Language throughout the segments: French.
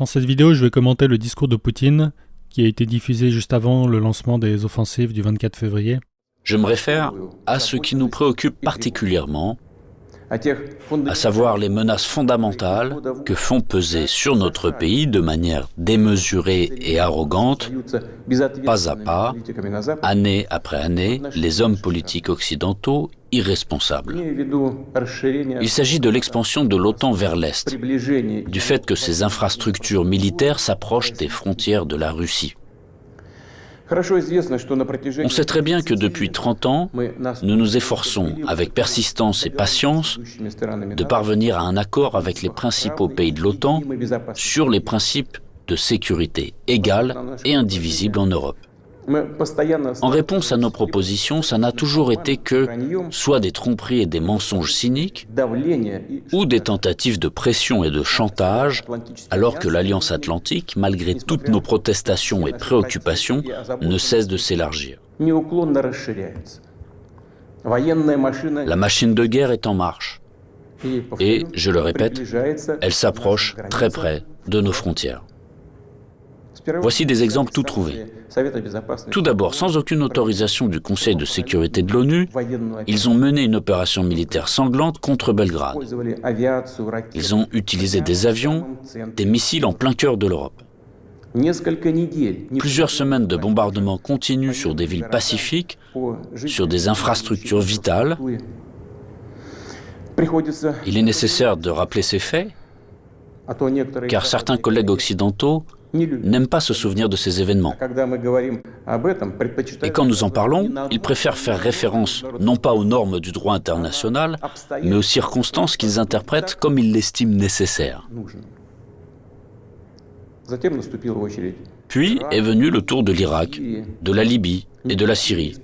Dans cette vidéo, je vais commenter le discours de Poutine qui a été diffusé juste avant le lancement des offensives du 24 février. Je me réfère à ce qui nous préoccupe particulièrement, à savoir les menaces fondamentales que font peser sur notre pays de manière démesurée et arrogante, pas à pas, année après année, les hommes politiques occidentaux irresponsables. Il s'agit de l'expansion de l'OTAN vers l'Est, du fait que ces infrastructures militaires s'approchent des frontières de la Russie. On sait très bien que depuis 30 ans, nous nous efforçons, avec persistance et patience, de parvenir à un accord avec les principaux pays de l'OTAN sur les principes de sécurité égale et indivisible en Europe. En réponse à nos propositions, ça n'a toujours été que soit des tromperies et des mensonges cyniques, ou des tentatives de pression et de chantage, alors que l'Alliance Atlantique, malgré toutes nos protestations et préoccupations, ne cesse de s'élargir. La machine de guerre est en marche, et, je le répète, elle s'approche très près de nos frontières. Voici des exemples tout trouvés. Tout d'abord, sans aucune autorisation du Conseil de sécurité de l'ONU, ils ont mené une opération militaire sanglante contre Belgrade. Ils ont utilisé des avions, des missiles en plein cœur de l'Europe. Plusieurs semaines de bombardements continus sur des villes pacifiques, sur des infrastructures vitales. Il est nécessaire de rappeler ces faits, car certains collègues occidentaux n'aiment pas se souvenir de ces événements. Et quand nous en parlons, ils préfèrent faire référence non pas aux normes du droit international, mais aux circonstances qu'ils interprètent comme ils l'estiment nécessaires. Puis est venu le tour de l'Irak, de la Libye et de la Syrie.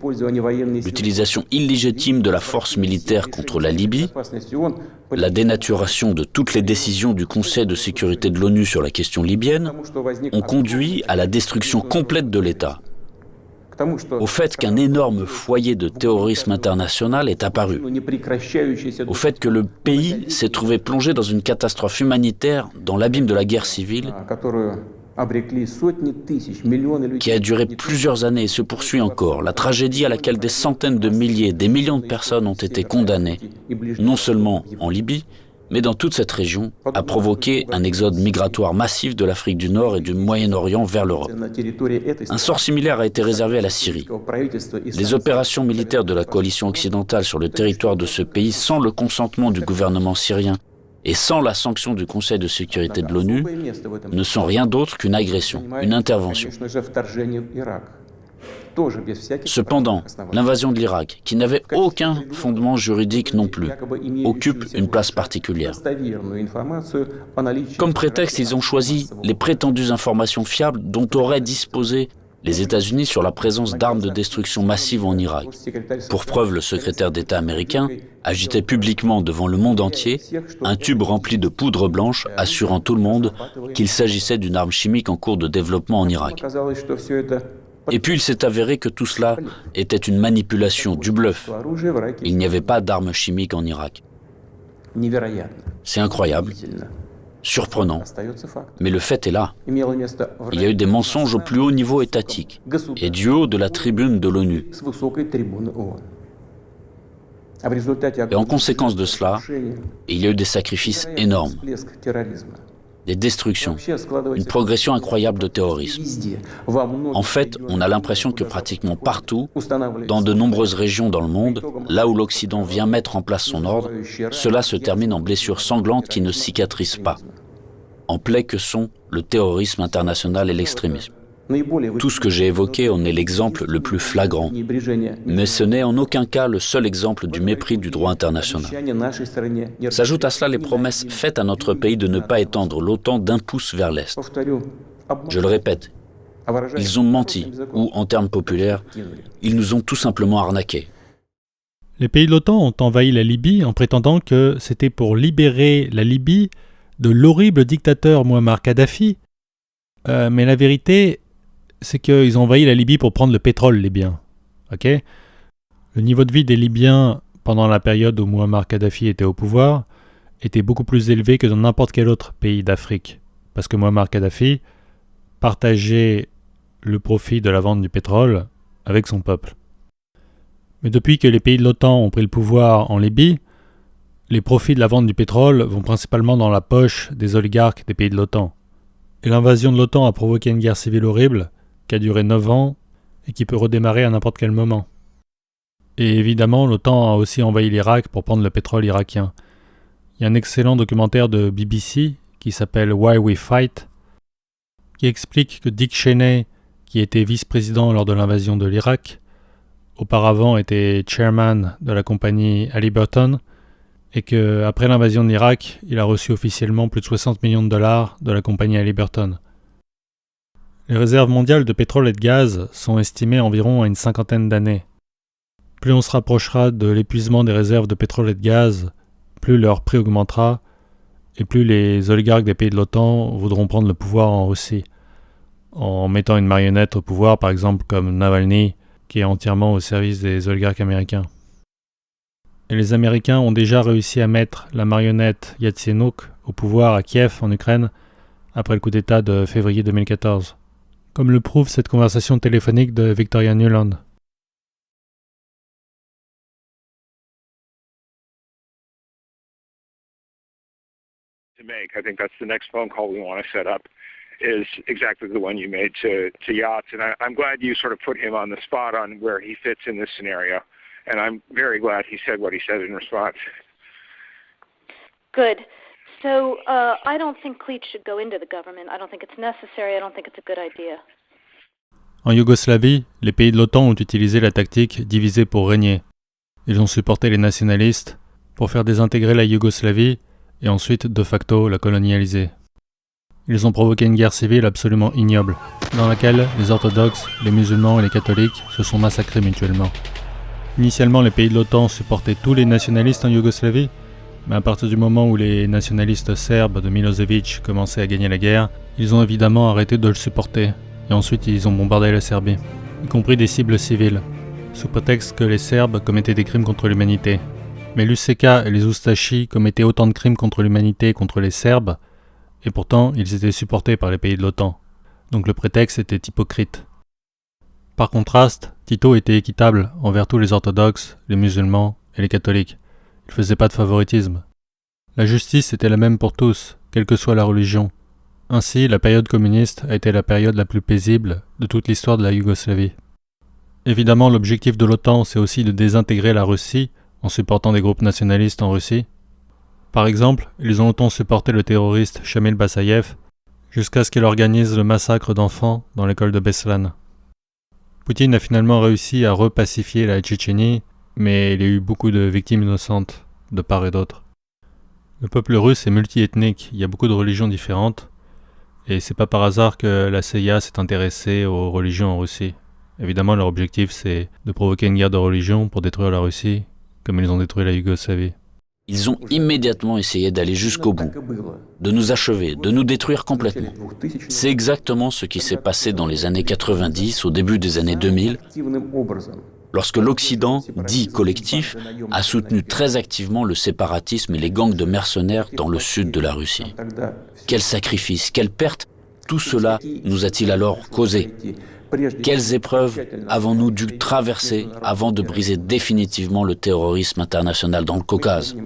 L'utilisation illégitime de la force militaire contre la Libye, la dénaturation de toutes les décisions du Conseil de sécurité de l'ONU sur la question libyenne ont conduit à la destruction complète de l'État. Au fait qu'un énorme foyer de terrorisme international est apparu. Au fait que le pays s'est trouvé plongé dans une catastrophe humanitaire dans l'abîme de la guerre civile qui a duré plusieurs années et se poursuit encore, la tragédie à laquelle des centaines de milliers, des millions de personnes ont été condamnées, non seulement en Libye, mais dans toute cette région, a provoqué un exode migratoire massif de l'Afrique du Nord et du Moyen-Orient vers l'Europe. Un sort similaire a été réservé à la Syrie. Les opérations militaires de la coalition occidentale sur le territoire de ce pays, sans le consentement du gouvernement syrien, et sans la sanction du Conseil de sécurité de l'ONU, ne sont rien d'autre qu'une agression, une intervention. Cependant, l'invasion de l'Irak, qui n'avait aucun fondement juridique non plus, occupe une place particulière. Comme prétexte, ils ont choisi les prétendues informations fiables dont auraient disposé les États-Unis sur la présence d'armes de destruction massive en Irak. Pour preuve, le secrétaire d'État américain agitait publiquement devant le monde entier un tube rempli de poudre blanche assurant tout le monde qu'il s'agissait d'une arme chimique en cours de développement en Irak. Et puis il s'est avéré que tout cela était une manipulation, du bluff. Il n'y avait pas d'armes chimiques en Irak. C'est incroyable. Surprenant, mais le fait est là. Il y a eu des mensonges au plus haut niveau étatique et du haut de la tribune de l'ONU. Et en conséquence de cela, il y a eu des sacrifices énormes, des destructions, une progression incroyable de terrorisme. En fait, on a l'impression que pratiquement partout, dans de nombreuses régions dans le monde, là où l'Occident vient mettre en place son ordre, cela se termine en blessures sanglantes qui ne cicatrisent pas, en plaies que sont le terrorisme international et l'extrémisme. Tout ce que j'ai évoqué en est l'exemple le plus flagrant, mais ce n'est en aucun cas le seul exemple du mépris du droit international. S'ajoutent à cela les promesses faites à notre pays de ne pas étendre l'OTAN d'un pouce vers l'Est. Je le répète, ils ont menti, ou en termes populaires, ils nous ont tout simplement arnaqués. Les pays de l'OTAN ont envahi la Libye en prétendant que c'était pour libérer la Libye de l'horrible dictateur Mouammar Kadhafi, mais la vérité, c'est qu'ils ont envahi la Libye pour prendre le pétrole libyen. Okay ? Le niveau de vie des Libyens pendant la période où Mouammar Kadhafi était au pouvoir était beaucoup plus élevé que dans n'importe quel autre pays d'Afrique. parce que Muammar Kadhafi partageait le profit de la vente du pétrole avec son peuple. Mais depuis que les pays de l'OTAN ont pris le pouvoir en Libye, les profits de la vente du pétrole vont principalement dans la poche des oligarques des pays de l'OTAN. Et l'invasion de l'OTAN a provoqué une guerre civile horrible qui a duré 9 ans et qui peut redémarrer à n'importe quel moment. Et évidemment, l'OTAN a aussi envahi l'Irak pour prendre le pétrole irakien. Il y a un excellent documentaire de BBC qui s'appelle Why We Fight, qui explique que Dick Cheney, qui était vice-président lors de l'invasion de l'Irak, auparavant était chairman de la compagnie Halliburton, et qu'après l'invasion de l'Irak, il a reçu officiellement plus de 60 millions de dollars de la compagnie Halliburton. Les réserves mondiales de pétrole et de gaz sont estimées environ à une 50aine d'années. Plus on se rapprochera de l'épuisement des réserves de pétrole et de gaz, plus leur prix augmentera, et plus les oligarques des pays de l'OTAN voudront prendre le pouvoir en Russie, en mettant une marionnette au pouvoir, par exemple comme Navalny, qui est entièrement au service des oligarques américains. Et les Américains ont déjà réussi à mettre la marionnette Yatsenyuk au pouvoir à Kiev, en Ukraine, après le coup d'État de février 2014, comme le prouve cette conversation téléphonique de Victoria Nuland. I think that's the next phone call we want to set up is exactly the one you made to Yachts. And I'm glad you sort of put him on the spot on where he fits in this scenario. And I'm very glad he said what he said in response. Good. So I don't think Klitsch should go into the government. I don't think it's necessary. I don't think it's a good idea. En Yougoslavie, les pays de l'OTAN ont utilisé la tactique diviser pour régner. Ils ont supporté les nationalistes pour faire désintégrer la Yougoslavie et ensuite, de facto, la colonialiser. Ils ont provoqué une guerre civile absolument ignoble, dans laquelle les orthodoxes, les musulmans et les catholiques se sont massacrés mutuellement. Initialement, les pays de l'OTAN supportaient tous les nationalistes en Yougoslavie, mais à partir du moment où les nationalistes serbes de Milosevic commençaient à gagner la guerre, ils ont évidemment arrêté de le supporter, et ensuite ils ont bombardé la Serbie, y compris des cibles civiles, sous prétexte que les Serbes commettaient des crimes contre l'humanité. Mais l'UÇK et les Ustashi commettaient autant de crimes contre l'humanité et contre les Serbes, et pourtant ils étaient supportés par les pays de l'OTAN. Donc le prétexte était hypocrite. Par contraste, Tito était équitable envers tous les orthodoxes, les musulmans et les catholiques. Il ne faisait pas de favoritisme. La justice était la même pour tous, quelle que soit la religion. Ainsi, la période communiste a été la période la plus paisible de toute l'histoire de la Yougoslavie. Évidemment, l'objectif de l'OTAN, c'est aussi de désintégrer la Russie en supportant des groupes nationalistes en Russie. Par exemple, ils ont longtemps supporté le terroriste Shamil Bassayev jusqu'à ce qu'il organise le massacre d'enfants dans l'école de Beslan. Poutine a finalement réussi à repacifier la Tchétchénie, mais il y a eu beaucoup de victimes innocentes, de part et d'autre. Le peuple russe est multiethnique, il y a beaucoup de religions différentes, et c'est pas par hasard que la CIA s'est intéressée aux religions en Russie. Évidemment, leur objectif, c'est de provoquer une guerre de religion pour détruire la Russie, comme ils ont détruit la Yougoslavie. Ils ont immédiatement essayé d'aller jusqu'au bout, de nous achever, de nous détruire complètement. C'est exactement ce qui s'est passé dans les années 90, au début des années 2000, lorsque l'Occident, dit collectif, a soutenu très activement le séparatisme et les gangs de mercenaires dans le sud de la Russie. Quels sacrifices, quelles pertes, tout cela nous a-t-il alors causé ? Quelles épreuves avons-nous dû traverser avant de briser définitivement le terrorisme international dans le Caucase ?